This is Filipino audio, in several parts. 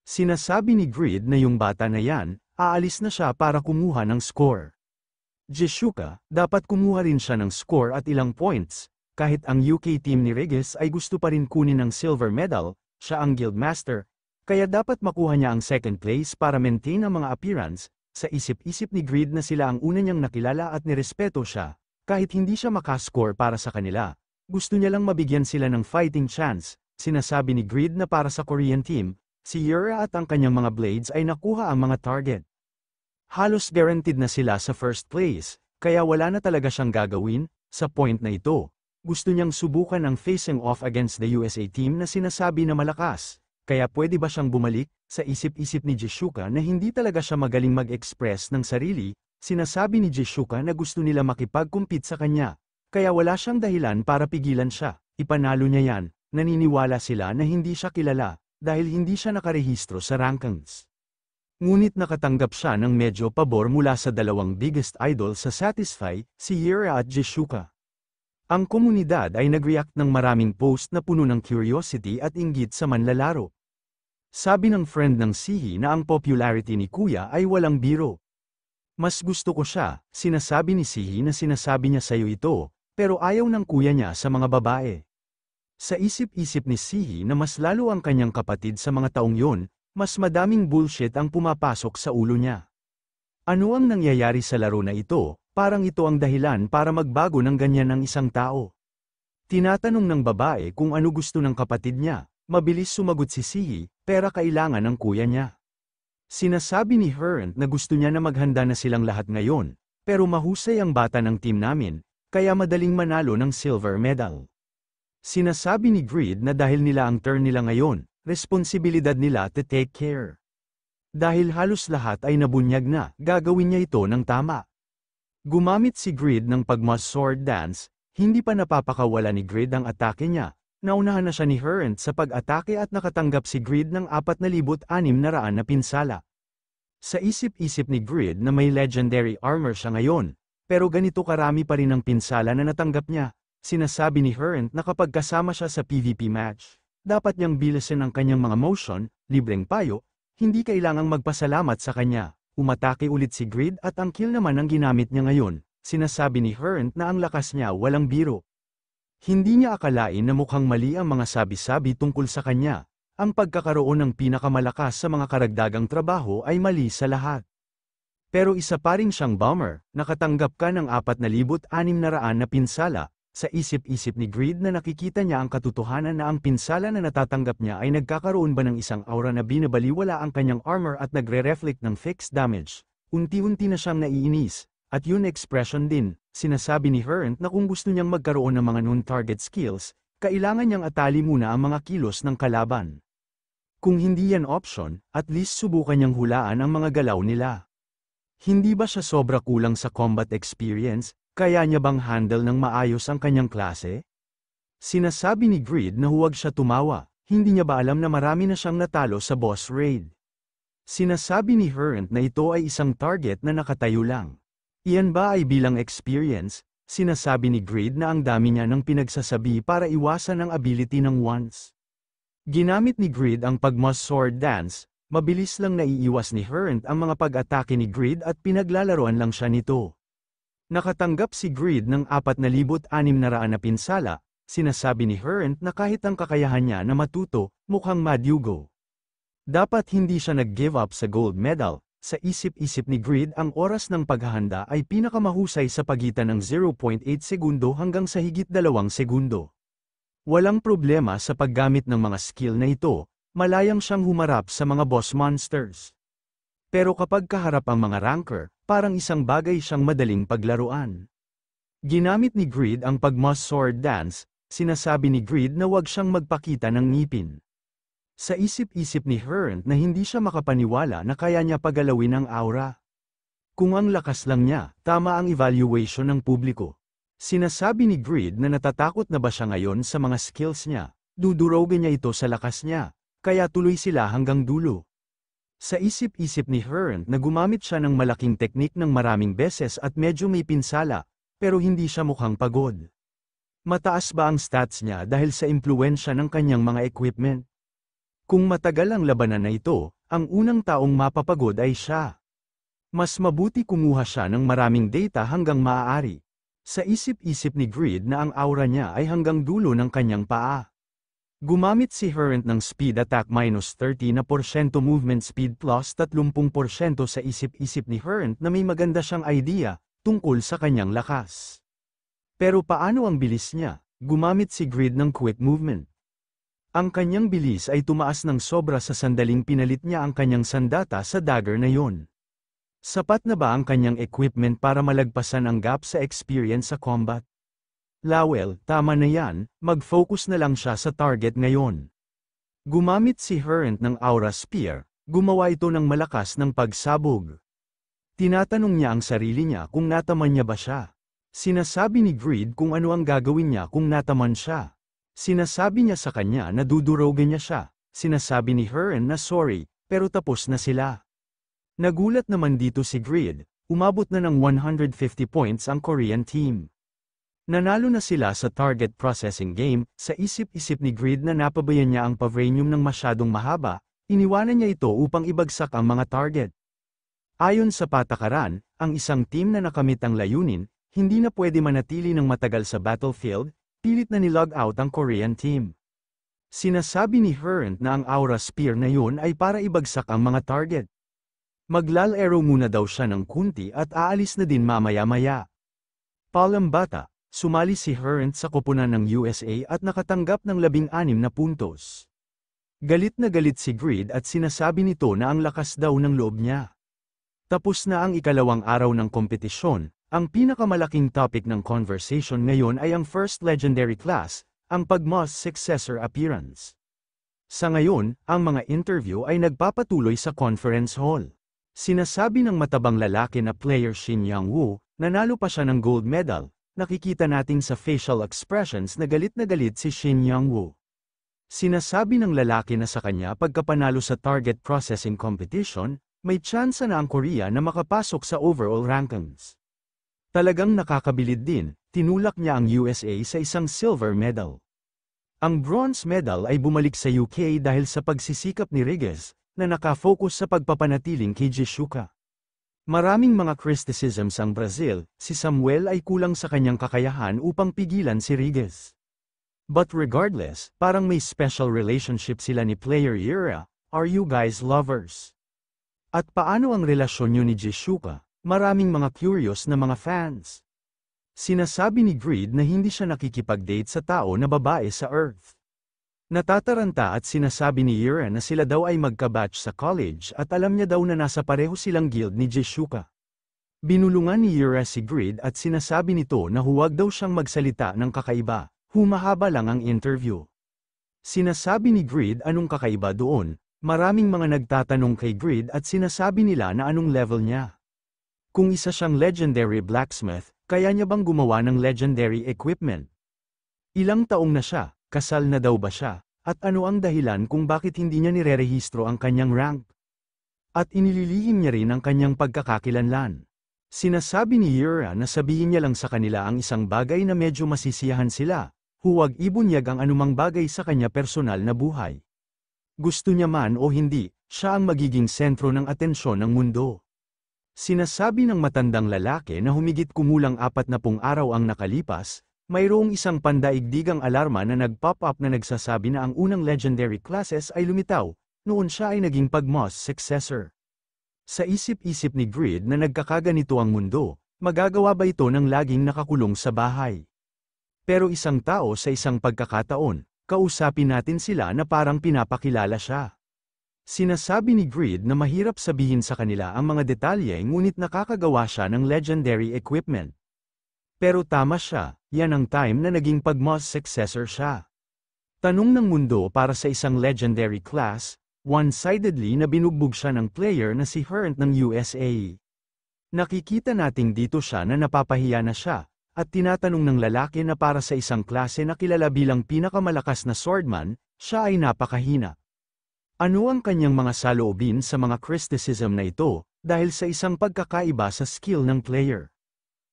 Sinasabi ni Grid na yung bata na yan, aalis na siya para kumuha ng score. Jishuka, dapat kumuha rin siya ng score at ilang points. Kahit ang UK team ni Regis ay gusto pa rin kunin ng silver medal, siya ang guildmaster, kaya dapat makuha niya ang second place para maintain ang mga appearance. Sa isip-isip ni Grid na sila ang una niyang nakilala at nirespeto siya, kahit hindi siya makascore para sa kanila. Gusto niya lang mabigyan sila ng fighting chance. Sinasabi ni Grid na para sa Korean team, si Yura at ang kanyang mga blades ay nakuha ang mga target. Halos guaranteed na sila sa first place, kaya wala na talaga siyang gagawin. Sa point na ito, gusto niyang subukan ang facing off against the USA team na sinasabi na malakas, kaya pwede ba siyang bumalik? Sa isip-isip ni Jishuka na hindi talaga siya magaling mag-express ng sarili, sinasabi ni Jishuka na gusto nila makipag-compete sa kanya, kaya wala siyang dahilan para pigilan siya. Ipanalo niya yan, naniniwala sila na hindi siya kilala, dahil hindi siya nakarehistro sa rankings. Ngunit nakatanggap siya ng medyo pabor mula sa dalawang biggest idol sa Satisfy, si Yura at Jishuka. Ang komunidad ay nag-react ng maraming post na puno ng curiosity at inggit sa manlalaro. Sabi ng friend ng Sihi na ang popularity ni Kuya ay walang biro. Mas gusto ko siya, sinasabi ni Sihi na sinasabi niya sa'yo ito, pero ayaw ng kuya niya sa mga babae. Sa isip-isip ni Sihi na mas lalo ang kanyang kapatid sa mga taong yon, mas madaming bullshit ang pumapasok sa ulo niya. Ano ang nangyayari sa laro na ito? Parang ito ang dahilan para magbago ng ganyan ang isang tao. Tinatanong ng babae kung ano gusto ng kapatid niya. Mabilis sumagot si Sihi, pera kailangan ng kuya niya. Sinasabi ni Herent na gusto niya na maghanda na silang lahat ngayon, pero mahusay ang bata ng team namin, kaya madaling manalo ng silver medal. Sinasabi ni Grid na dahil nila ang turn nila ngayon, responsibilidad nila to take care. Dahil halos lahat ay nabunyag na, gagawin niya ito ng tama. Gumamit si Grid ng pag-must sword dance, hindi pa napapakawala ni Grid ang atake niya. Naunahan na siya ni Herent sa pag-atake at nakatanggap si Grid ng 4,600 na pinsala. Sa isip-isip ni Grid na may legendary armor siya ngayon, pero ganito karami pa rin ang pinsala na natanggap niya. Sinasabi ni Herent na kapag kasama siya sa PvP match, dapat niyang bilisin ang kanyang mga motion, libreng payo, hindi kailangang magpasalamat sa kanya. Umatake ulit si Grid at ang kill naman ang ginamit niya ngayon. Sinasabi ni Herent na ang lakas niya walang biro. Hindi niya akalain na mukhang mali ang mga sabi-sabi tungkol sa kanya. Ang pagkakaroon ng pinakamalakas sa mga karagdagang trabaho ay mali sa lahat. Pero isa pa rin siyang bummer, nakatanggap ka ng 4,600 na pinsala. Sa isip-isip ni Grid na nakikita niya ang katotohanan na ang pinsala na natatanggap niya ay nagkakaroon ba ng isang aura na binabaliwala ang kanyang armor at nagre-reflect ng fixed damage. Unti-unti na siyang naiinis, at yun expression din. Sinasabi ni Herent na kung gusto niyang magkaroon ng mga non-target skills, kailangan niyang atali muna ang mga kilos ng kalaban. Kung hindi yan option, at least subukan niyang hulaan ang mga galaw nila. Hindi ba siya sobra kulang sa combat experience? Kaya niya bang handle ng maayos ang kanyang klase? Sinasabi ni Grid na huwag siya tumawa, hindi niya ba alam na marami na siyang natalo sa boss raid? Sinasabi ni Herent na ito ay isang target na nakatayo lang. Iyan ba ay bilang experience? Sinasabi ni Grid na ang dami niya ng pinagsasabi para iwasan ang ability ng once. Ginamit ni Grid ang pag-must sword dance, mabilis lang naiiwas ni Herent ang mga pag-atake ni Grid at pinaglalaroan lang siya nito. Nakatanggap si Grid ng 4,600 na pinsala, sinasabi ni Herent na kahit ang kakayahan niya na matuto, mukhang madyugo. Dapat hindi siya nag-give up sa gold medal. Sa isip-isip ni Grid ang oras ng paghahanda ay pinakamahusay sa pagitan ng 0.8 segundo hanggang sa higit 2 segundo. Walang problema sa paggamit ng mga skill na ito, malayang siyang humarap sa mga boss monsters. Pero kapag kaharap ang mga ranker, parang isang bagay siyang madaling paglaruan. Ginamit ni Grid ang pag-must sword dance, sinasabi ni Grid na huwag siyang magpakita ng ngipin. Sa isip-isip ni Herent na hindi siya makapaniwala na kaya niya pagalawin ang aura. Kung ang lakas lang niya, tama ang evaluation ng publiko. Sinasabi ni Grid na natatakot na ba siya ngayon sa mga skills niya, dudurogin niya ito sa lakas niya, kaya tuloy sila hanggang dulo. Sa isip-isip ni Herent na gumamit siya ng malaking teknik ng maraming beses at medyo may pinsala, pero hindi siya mukhang pagod. Mataas ba ang stats niya dahil sa impluwensya ng kanyang mga equipment? Kung matagal ang labanan na ito, ang unang taong mapapagod ay siya. Mas mabuti kumuha siya ng maraming data hanggang maaari. Sa isip-isip ni Grid na ang aura niya ay hanggang dulo ng kanyang paa. Gumamit si Hurrent ng speed attack -30% movement speed plus 30% sa isip-isip ni Hurrent na may maganda siyang idea tungkol sa kanyang lakas. Pero paano ang bilis niya? Gumamit si Grid ng quick movement. Ang kanyang bilis ay tumaas ng sobra sa sandaling pinalit niya ang kanyang sandata sa dagger na yon. Sapat na ba ang kanyang equipment para malagpasan ang gap sa experience sa combat? Lowell, tama na yan, mag-focus na lang siya sa target ngayon. Gumamit si Hurrent ng Aura Spear, gumawa ito ng malakas ng pagsabog. Tinatanong niya ang sarili niya kung nataman niya ba siya. Sinasabi ni Grid kung ano ang gagawin niya kung nataman siya. Sinasabi niya sa kanya na dudurogan niya siya. Sinasabi ni Hurrent na sorry, pero tapos na sila. Nagulat naman dito si Grid, umabot na ng 150 points ang Korean team. Nanalo na sila sa target processing game, sa isip-isip ni Grid na napabayan niya ang Pavranium ng masyadong mahaba, iniwanan niya ito upang ibagsak ang mga target. Ayon sa patakaran, ang isang team na nakamit ang layunin, hindi na pwede manatili ng matagal sa battlefield, pilit na nilog out ang Korean team. Sinasabi ni Hurrent na ang Aura Spear na yun ay para ibagsak ang mga target. Maglalaro muna daw siya ng kunti at aalis na din mamaya-maya. Palambata, sumali si Hurrent sa koponan ng USA at nakatanggap ng 16 na puntos. Galit na galit si Grid at sinasabi nito na ang lakas daw ng loob niya. Tapos na ang ikalawang araw ng kompetisyon, ang pinakamalaking topic ng conversation ngayon ay ang first legendary class, ang Pagmos Successor Appearance. Sa ngayon, ang mga interview ay nagpapatuloy sa conference hall. Sinasabi ng matabang lalaki na player Shin Young-woo, nanalo pa siya ng gold medal, nakikita natin sa facial expressions na galit si Shin Young-woo. Sinasabi ng lalaki na sa kanya pagkapanalo sa target processing competition, may tsansa na ang Korea na makapasok sa overall rankings. Talagang nakakabilid din, tinulak niya ang USA sa isang silver medal. Ang bronze medal ay bumalik sa UK dahil sa pagsisikap ni Regis, na nakafocus sa pagpapanatiling kay Jishuka. Maraming mga criticisms ang Brazil, si Samuel ay kulang sa kanyang kakayahan upang pigilan si Regis. But regardless, parang may special relationship sila ni Player Yura, are you guys lovers? At paano ang relasyon niyo ni Jishuka? Maraming mga curious na mga fans. Sinasabi ni Grid na hindi siya nakikipag-date sa tao na babae sa Earth. Natataranta at sinasabi ni Yura na sila daw ay magka-batch sa college at alam niya daw na nasa pareho silang guild ni Jishuka. Binulungan ni Yura si Grid at sinasabi nito na huwag daw siyang magsalita ng kakaiba, humahaba lang ang interview. Sinasabi ni Grid anong kakaiba doon, maraming mga nagtatanong kay Grid at sinasabi nila na anong level niya. Kung isa siyang legendary blacksmith, kaya niya bang gumawa ng legendary equipment? Ilang taong na siya? Kasal na daw ba siya? At ano ang dahilan kung bakit hindi niya nirerehistro ang kanyang rank? At inililihim niya rin ang kanyang pagkakakilanlan. Sinasabi ni Yura na sabihin niya lang sa kanila ang isang bagay na medyo masisiyahan sila, huwag ibunyag ang anumang bagay sa kanya personal na buhay. Gusto niya man o hindi, siya ang magiging sentro ng atensyon ng mundo. Sinasabi ng matandang lalaki na humigit kumulang 40 araw ang nakalipas, mayroong isang pandaigdigang alarma na nag-pop up na nagsasabi na ang unang legendary classes ay lumitaw, noon siya ay naging Pagmos successor. Sa isip-isip ni Grid na nagkakaganito ang mundo, magagawa ba ito ng laging nakakulong sa bahay? Pero isang tao sa isang pagkakataon, kausapin natin sila na parang pinapakilala siya. Sinasabi ni Grid na mahirap sabihin sa kanila ang mga detalye ngunit nakakagawa siya ng legendary equipment. Pero tama siya, yan ang time na naging Pagmos successor siya. Tanong ng mundo para sa isang legendary class, one-sidedly na binugbog siya ng player na si Hurrent ng USA. Nakikita nating dito siya na napapahiya na siya, at tinatanong ng lalaki na para sa isang klase na kilala bilang pinakamalakas na swordman, siya ay napakahina. Ano ang kanyang mga saloobin sa mga criticism na ito, dahil sa isang pagkakaiba sa skill ng player?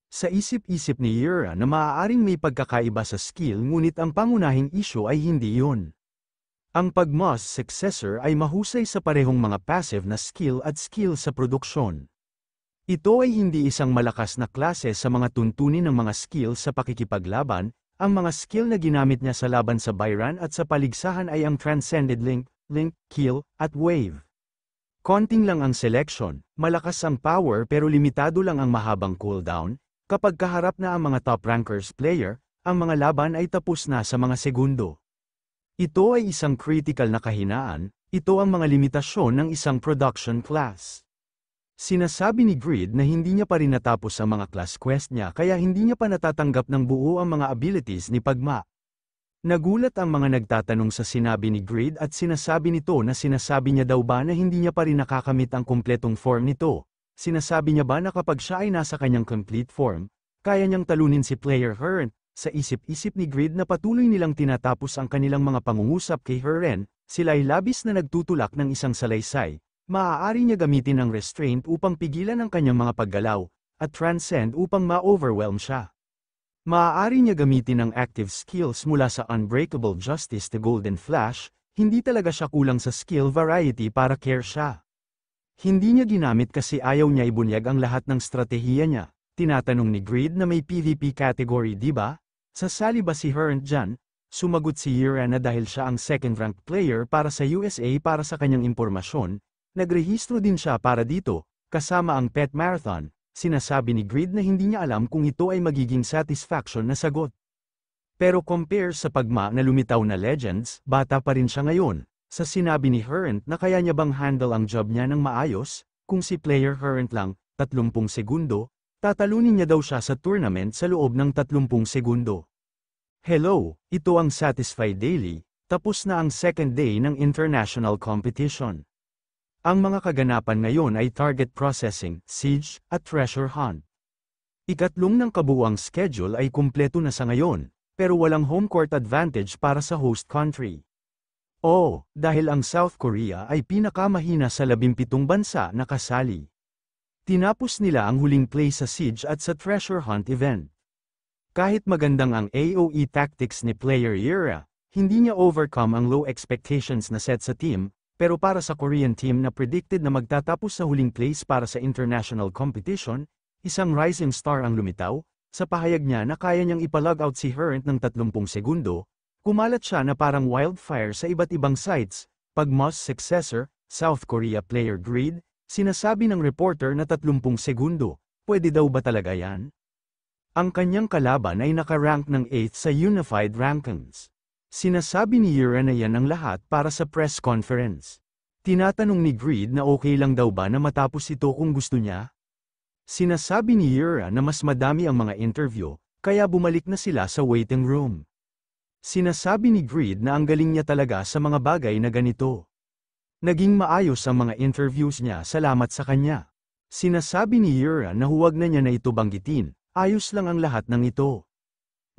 Sa isip-isip ni Yura na maaaring may pagkakaiba sa skill ngunit ang pangunahing isyu ay hindi yun. Ang Pagma's successor ay mahusay sa parehong mga passive na skill at skill sa produksyon. Ito ay hindi isang malakas na klase sa mga tuntunin ng mga skill sa pakikipaglaban, ang mga skill na ginamit niya sa laban sa Byron at sa paligsahan ay ang Transcended Link, Kill, at Wave. Konting lang ang selection, malakas ang power pero limitado lang ang mahabang cooldown, kapag kaharap na ang mga top rankers player, ang mga laban ay tapos na sa mga segundo. Ito ay isang critical na kahinaan, ito ang mga limitasyon ng isang production class. Sinasabi ni Grid na hindi niya pa rin natapos ang mga class quest niya kaya hindi niya pa natatanggap ng buo ang mga abilities ni Pagma. Nagulat ang mga nagtatanong sa sinabi ni Grid at sinasabi nito na sinasabi niya daw ba na hindi niya pa rin nakakamit ang kumpletong form nito. Sinasabi niya ba na kapag siya ay nasa kanyang complete form, kaya niyang talunin si Player Hearn? Sa isip-isip ni Grid na patuloy nilang tinatapos ang kanilang mga pangungusap kay Hearn, sila ay labis na nagtutulak ng isang salaysay. Maaari niya gamitin ang restraint upang pigilan ang kanyang mga paggalaw, at transcend upang ma-overwhelm siya. Maaari niya gamitin ang active skills mula sa Unbreakable Justice to Golden Flash, hindi talaga siya kulang sa skill variety para care siya. Hindi niya ginamit kasi ayaw niya ibunyag ang lahat ng strategiya niya. Tinatanong ni Grid na may PvP category diba? Sasali ba si Hearn dyan? Sumagot si Yura na dahil siya ang second-ranked player para sa USA para sa kanyang impormasyon, nagrehistro din siya para dito, kasama ang Pet Marathon. Sinasabi ni Grid na hindi niya alam kung ito ay magiging satisfaction na sagot. Pero compare sa Pagma na lumitaw na Legends, bata pa rin siya ngayon. Sa sinabi ni Hearn na kaya niya bang handle ang job niya ng maayos, kung si Player Hearn lang, 30 segundo, tatalunin niya daw siya sa tournament sa loob ng 30 segundo. Hello, ito ang Satisfy Daily, tapos na ang second day ng international competition. Ang mga kaganapan ngayon ay target processing, siege, at treasure hunt. Ikatlong ng kabuuang schedule ay kumpleto na sa ngayon, pero walang home court advantage para sa host country. Dahil ang South Korea ay pinakamahina sa 17 bansa na kasali. Tinapos nila ang huling play sa Siege at sa Treasure Hunt event. Kahit magandang ang AOE tactics ni Player Yura, hindi niya overcome ang low expectations na set sa team, pero para sa Korean team na predicted na magtatapos sa huling place para sa international competition, isang rising star ang lumitaw, sa pahayag niya na kaya niyang ipalog out si Hearn ng 30 segundo, kumalat siya na parang wildfire sa iba't ibang sites. Pagma's successor, South Korea player Grid, sinasabi ng reporter na 30 segundo, pwede daw ba talaga yan? Ang kanyang kalaban ay nakarank ng 8th sa Unified Rankings. Sinasabi ni Yura na yan ang lahat para sa press conference. Tinatanong ni Grid na okay lang daw ba na matapos ito kung gusto niya? Sinasabi ni Yura na mas madami ang mga interview, kaya bumalik na sila sa waiting room. Sinasabi ni Grid na ang galing niya talaga sa mga bagay na ganito. Naging maayos ang mga interviews niya, salamat sa kanya. Sinasabi ni Yura na huwag na niya na ito banggitin, ayos lang ang lahat ng ito.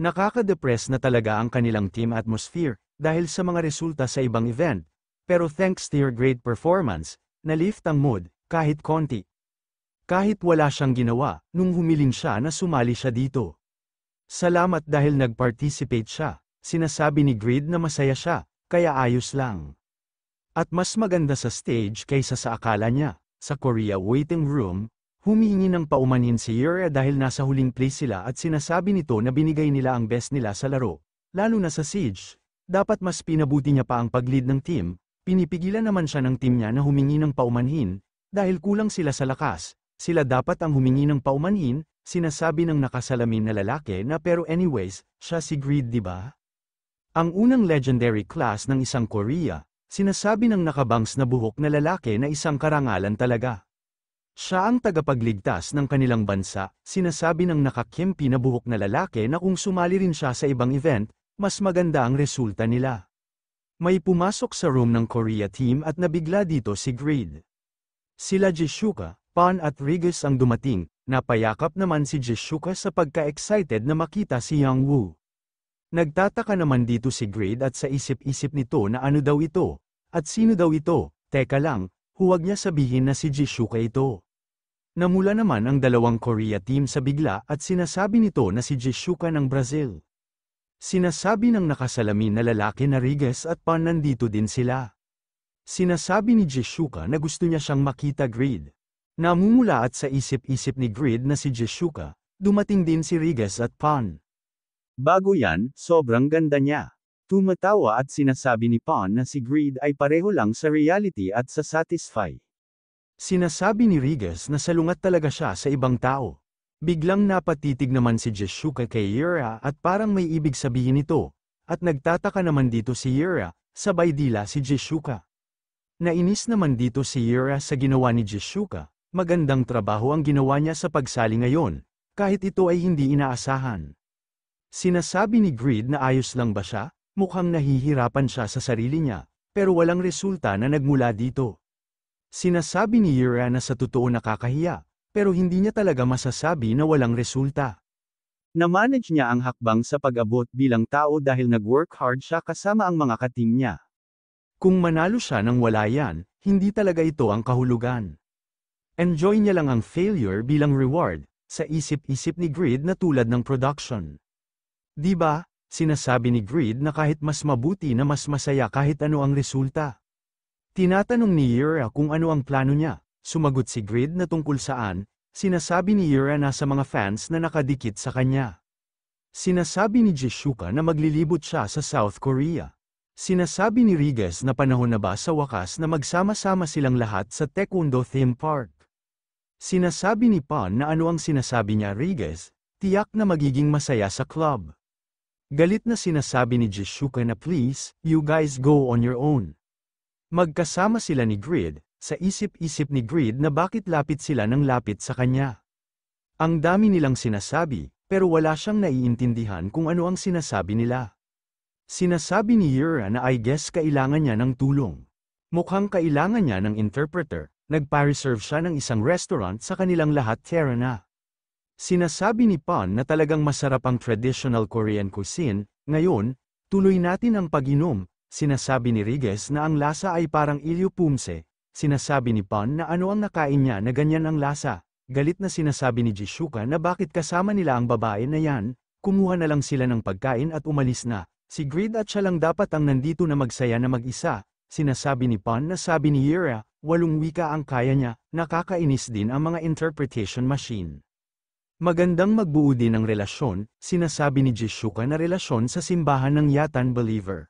Nakaka-depress na talaga ang kanilang team atmosphere, dahil sa mga resulta sa ibang event, pero thanks to your great performance, na-lift ang mood, kahit konti. Kahit wala siyang ginawa, nung humiling siya na sumali siya dito. Salamat dahil nag-participate siya, sinasabi ni Grid na masaya siya, kaya ayos lang. At mas maganda sa stage kaysa sa akala niya. Sa Korea waiting room, humihingi ng paumanhin si Yura dahil nasa huling place sila at sinasabi nito na binigay nila ang best nila sa laro. Lalo na sa Siege, dapat mas pinabuti niya pa ang pag-lead ng team, pinipigilan naman siya ng team niya na humingi ng paumanhin, dahil kulang sila sa lakas, sila dapat ang humingi ng paumanhin, sinasabi ng nakasalamin na lalaki na pero anyways, siya si Grid diba? Ang unang legendary class ng isang Korea. Sinasabi ng nakabangs na buhok na lalaki na isang karangalan talaga. Siya ang tagapagligtas ng kanilang bansa, sinasabi ng nakakimpi na buhok na lalaki na kung sumali rin siya sa ibang event, mas maganda ang resulta nila. May pumasok sa room ng Korea team at nabigla dito si Grid. Sila Jishuka, Pan at Regis ang dumating, napayakap naman si Jishuka sa pagka-excited na makita si Youngwoo. Nagtataka naman dito si Grid at sa isip-isip nito na ano daw ito, at sino daw ito, teka lang, huwag niya sabihin na si Jishuka ito. Namula naman ang dalawang Korea team sa bigla at sinasabi nito na si Jishuka ng Brazil. Sinasabi ng nakasalamin na lalaki na Regis at Pan nandito din sila. Sinasabi ni Jishuka na gusto niya siyang makita Grid. Namumula at sa isip-isip ni Grid na si Jishuka, dumating din si Regis at Pan. Bago yan, sobrang ganda niya. Tumatawa at sinasabi ni Pan na si Grid ay pareho lang sa reality at sa satisfy. Sinasabi ni Regis na salungat talaga siya sa ibang tao. Biglang napatitig naman si Jishuka kay Yura at parang may ibig sabihin ito, at nagtataka naman dito si Yura, sabay dila si Jishuka. Nainis naman dito si Yura sa ginawa ni Jishuka, magandang trabaho ang ginawa niya sa pagsali ngayon, kahit ito ay hindi inaasahan. Sinasabi ni Grid na ayos lang ba siya, mukhang nahihirapan siya sa sarili niya, pero walang resulta na nagmula dito. Sinasabi ni Yura na sa totoo nakakahiya, pero hindi niya talaga masasabi na walang resulta. Na-manage niya ang hakbang sa pag-abot bilang tao dahil nag-work hard siya kasama ang mga katim niya. Kung manalo siya nang wala yan, hindi talaga ito ang kahulugan. Enjoy niya lang ang failure bilang reward, sa isip-isip ni Grid na tulad ng production. Diba, sinasabi ni Grid na kahit mas mabuti na mas masaya kahit ano ang resulta. Tinatanong ni Yura kung ano ang plano niya. Sumagot si Grid na tungkol saan, sinasabi ni Yura na sa mga fans na nakadikit sa kanya. Sinasabi ni Jishuka na maglilibot siya sa South Korea. Sinasabi ni Regis na panahon na ba sa wakas na magsama-sama silang lahat sa Taekwondo theme park. Sinasabi ni Pan na ano ang sinasabi niya Regis, tiyak na magiging masaya sa club. Galit na sinasabi ni Jishuka na please, you guys go on your own. Magkasama sila ni Grid, sa isip-isip ni Grid na bakit lapit sila ng lapit sa kanya. Ang dami nilang sinasabi, pero wala siyang naiintindihan kung ano ang sinasabi nila. Sinasabi ni Yura na I guess kailangan niya ng tulong. Mukhang kailangan niya ng interpreter, nagpa-reserve siya ng isang restaurant sa kanilang lahat tara na. Sinasabi ni Pan na talagang masarap ang traditional Korean cuisine, ngayon, tuloy natin ang pag-inom, sinasabi ni Regis na ang lasa ay parang ilyo pumse. Sinasabi ni Pan na ano ang nakain niya na ganyan ang lasa. Galit na sinasabi ni Jishuka na bakit kasama nila ang babae na yan, kumuha na lang sila ng pagkain at umalis na. Si Grid at siya lang dapat ang nandito na magsaya na mag-isa. Sinasabi ni Pan na sabi ni Yura, 8 wika ang kaya niya, nakakainis din ang mga interpretation machine. Magandang magbuo din ng relasyon, sinasabi ni Jishuka na relasyon sa simbahan ng Yatan Believer.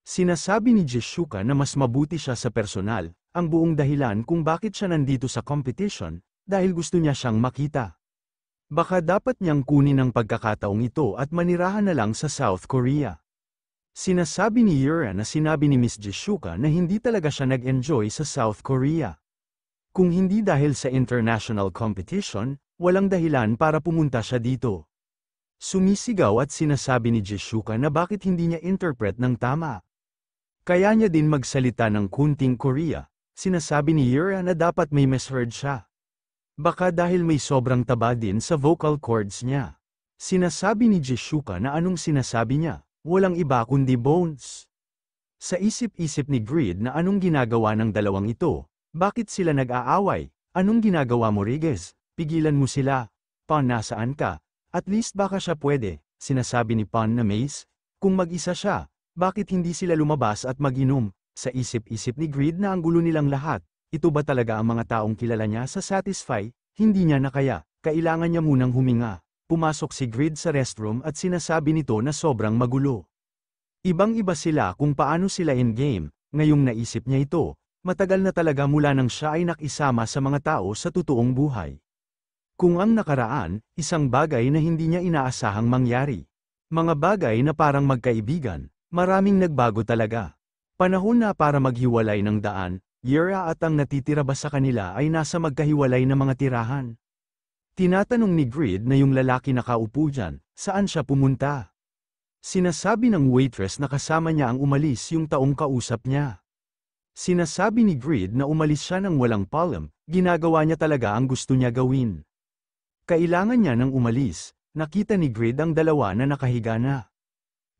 Sinasabi ni Jishuka na mas mabuti siya sa personal, ang buong dahilan kung bakit siya nandito sa competition, dahil gusto niya siyang makita. Baka dapat niyang kunin ang pagkakataong ito at manirahan na lang sa South Korea. Sinasabi ni Yura na sinabi ni Miss Jishuka na hindi talaga siya nag-enjoy sa South Korea. Kung hindi dahil sa international competition, walang dahilan para pumunta siya dito. Sumisigaw at sinasabi ni Jishuka na bakit hindi niya interpret ng tama. Kaya niya din magsalita ng kunting Korea. Sinasabi ni Yura na dapat may misheard siya. Baka dahil may sobrang taba din sa vocal cords niya. Sinasabi ni Jishuka na anong sinasabi niya, walang iba kundi bones. Sa isip-isip ni Grid na anong ginagawa ng dalawang ito, bakit sila nag-aaway, anong ginagawa mo Regis, pigilan mo sila, Pan nasaan ka, at least baka siya pwede, sinasabi ni Pan na Mace, kung mag-isa siya, bakit hindi sila lumabas at mag-inom? Sa isip-isip ni Grid na ang gulo nilang lahat, ito ba talaga ang mga taong kilala niya sa Satisfy, hindi niya na kaya, kailangan niya munang huminga. Pumasok si Grid sa restroom at sinasabi nito na sobrang magulo. Ibang-iba sila kung paano sila in-game, ngayong naisip niya ito, matagal na talaga mula nang siya ay nakisama sa mga tao sa totoong buhay. Kung ang nakaraan, isang bagay na hindi niya inaasahang mangyari. Mga bagay na parang magkaibigan, maraming nagbago talaga. Panahon na para maghiwalay ng daan, Yura at ang natitira ba sa kanila ay nasa magkahiwalay na mga tirahan. Tinatanong ni Grid na yung lalaki nakaupo dyan, saan siya pumunta? Sinasabi ng waitress na kasama niya ang umalis yung taong kausap niya. Sinasabi ni Grid na umalis siya ng walang palm, ginagawa niya talaga ang gusto niya gawin. Kailangan niya nang umalis, nakita ni Grid ang dalawa na nakahiga na.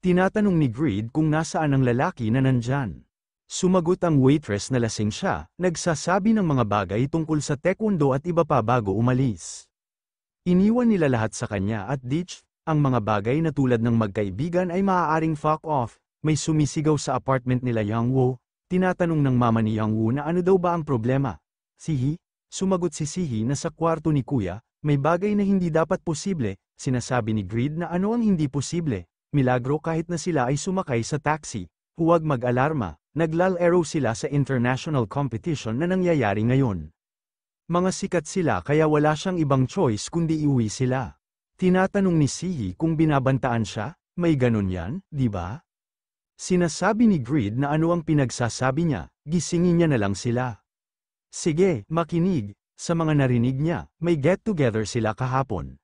Tinatanong ni Grid kung nasaan ang lalaki na nandyan. Sumagot ang waitress na lasing siya, nagsasabi ng mga bagay tungkol sa taekwondo at iba pa bago umalis. Iniwan nila lahat sa kanya at ditch, Ang mga bagay na tulad ng magkaibigan ay maaaring fuck off. May sumisigaw sa apartment nila Yang Woo. Tinatanong ng mama ni Yang Woo na ano daw ba ang problema. Sihi? Sumagot si Sihi na sa kwarto ni Kuya, may bagay na hindi dapat posible. Sinasabi ni Greed na ano ang hindi posible. Milagro kahit na sila ay sumakay sa taxi. Huwag mag-alarma. Naglalaro sila sa international competition na nangyayari ngayon. Mga sikat sila kaya wala siyang ibang choice kundi iuwi sila. Tinatanong ni Sihi kung binabantaan siya, may ganun yan, di ba? Sinasabi ni Greed na ano ang pinagsasabi niya, gisingin niya na lang sila. Sige, makinig, sa mga narinig niya, may get-together sila kahapon.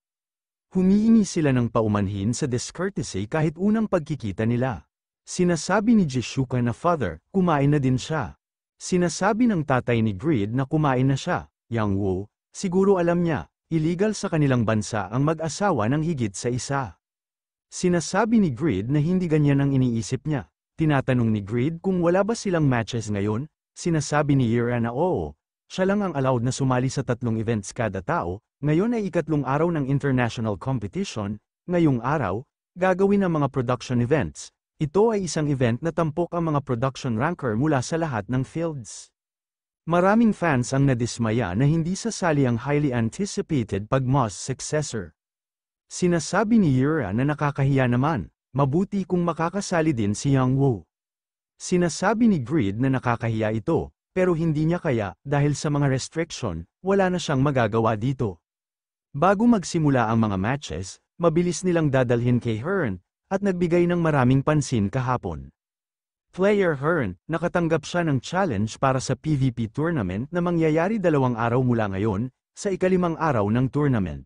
Humihingi sila ng paumanhin sa discourtesy kahit unang pagkikita nila. Sinasabi ni Jishuka na father, kumain na din siya. Sinasabi ng tatay ni Greed na kumain na siya. Yang Woo, siguro alam niya, illegal sa kanilang bansa ang mag-asawa ng higit sa isa. Sinasabi ni Greed na hindi ganyan ang iniisip niya. Tinatanong ni Greed kung wala ba silang matches ngayon. Sinasabi ni Yura na oo, siya lang ang allowed na sumali sa 3 events kada tao. Ngayon ay 3 araw ng international competition. Ngayong araw, gagawin ang mga production events. Ito ay isang event na tampok ang mga production ranker mula sa lahat ng fields. Maraming fans ang nadismaya na hindi sasali ang highly anticipated Pagmos successor. Sinasabi ni Yura na nakakahiya naman, mabuti kung makakasali din si Yang Woo. Sinasabi ni Greed na nakakahiya ito, pero hindi niya kaya dahil sa mga restriction, wala na siyang magagawa dito. Bago magsimula ang mga matches, mabilis nilang dadalhin kay Hearn, at nagbigay ng maraming pansin kahapon. Player Hearn, nakatanggap siya ng challenge para sa PVP tournament na mangyayari 2 araw mula ngayon, sa ika-5 araw ng tournament.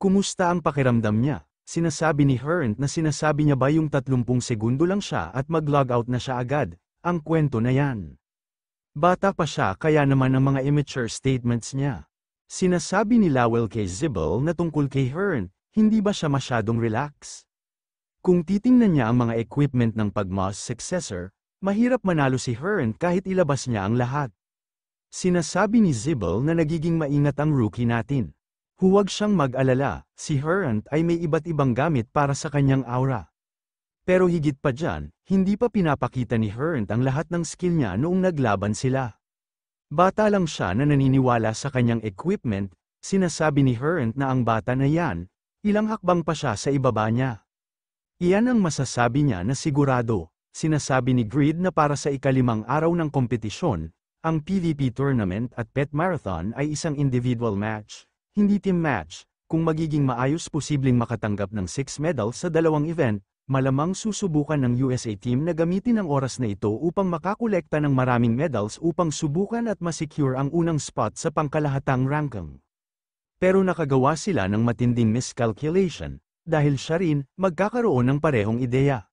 Kumusta ang pakiramdam niya? Sinasabi ni Hearn na sinasabi niya ba yung 30 segundo lang siya at mag-logout na siya agad, ang kwento na yan. Bata pa siya kaya naman ang mga immature statements niya. Sinasabi ni Lowell kay Zibel na tungkol kay Hearn, hindi ba siya masyadong relax? Kung titingnan niya ang mga equipment ng Pagmos successor, mahirap manalo si Hearn kahit ilabas niya ang lahat. Sinasabi ni Zibel na nagiging maingat ang rookie natin. Huwag siyang mag-alala, si Hearn ay may iba't ibang gamit para sa kanyang aura. Pero higit pa dyan, hindi pa pinapakita ni Hearn ang lahat ng skill niya noong naglaban sila. Bata lang siya na naniniwala sa kanyang equipment, sinasabi ni Hearn na ang bata na yan, ilang hakbang pa siya sa ibaba niya. Iyan ang masasabi niya na sigurado. Sinasabi ni Greed na para sa ika-5 araw ng kompetisyon, ang PVP tournament at pet marathon ay isang individual match, hindi team match. Kung magiging maayos posibleng makatanggap ng 6 medals sa 2 event, malamang susubukan ng USA team na gamitin ang oras na ito upang makakolekta ng maraming medals upang subukan at masecure ang unang spot sa pangkalahatang ranking. Pero nakagawa sila ng matinding miscalculation, dahil siya rin magkakaroon ng parehong ideya.